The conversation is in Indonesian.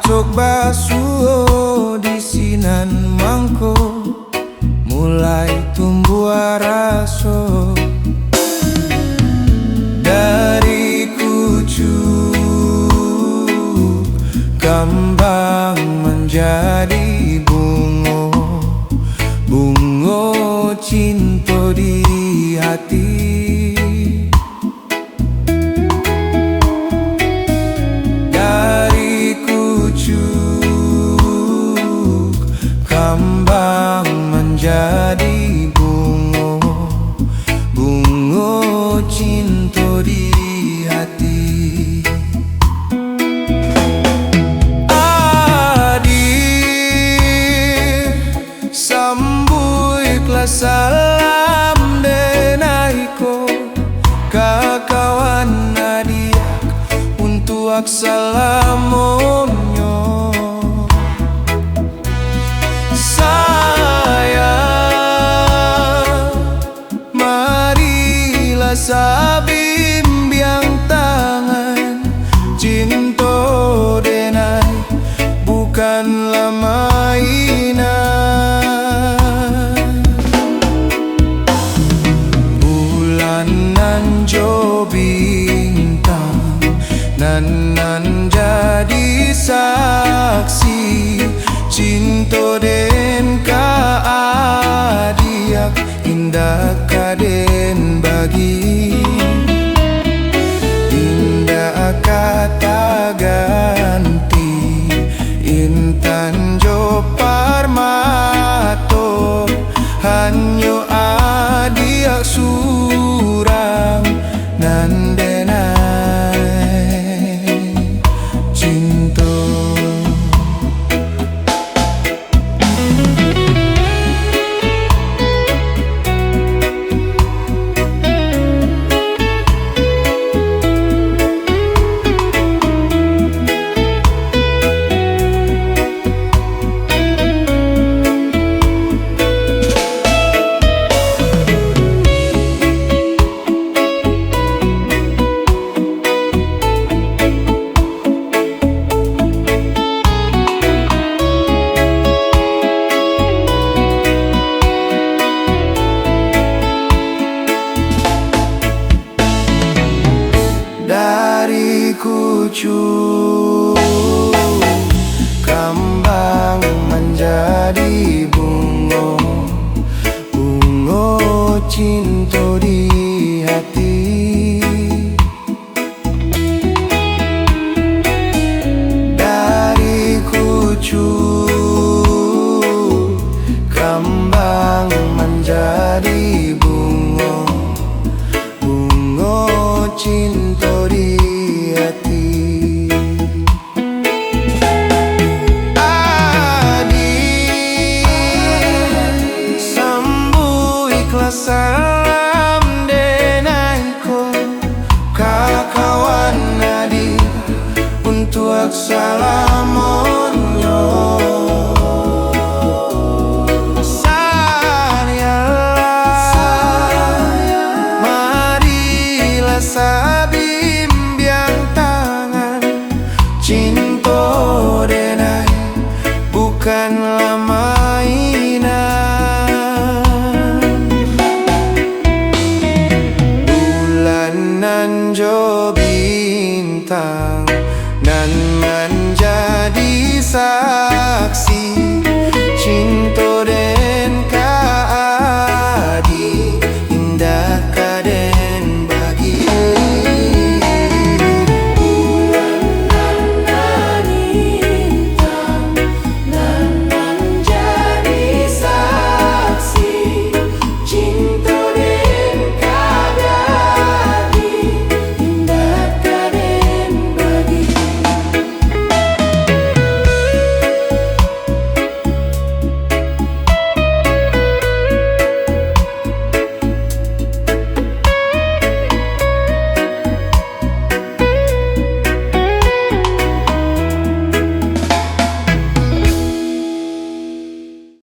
Cok basuh di sinan mangko mulai tumbuh raso dari kucuk kembang menjadi bungo, bungo cinta di hati. Jadi bungo, bungo cinta di hati. Adik sambut ikhlas salam denaiko kakawan adiak untuk assalamunyo. Sabimbiang tangan cinta denai bukanlah mainan. Bulan nan jo bintang nan jadi saksi cinta den ka adiak indah kaden bagi. Kata ganti intan jo parmato hanyo adiak surang nan denai cinta. Dari kucuk kembang menjadi bungo, bungo cinta di hati. Dari kucuk kembang menjadi bungo, bungo cinta di hati. Adik sambut ikhlas salam denaiko kakawan adik untuk assalamunyo. Sabimbiang tangan cinta denai bukanlah mainan. Bulan nan jo bintang nan menjadi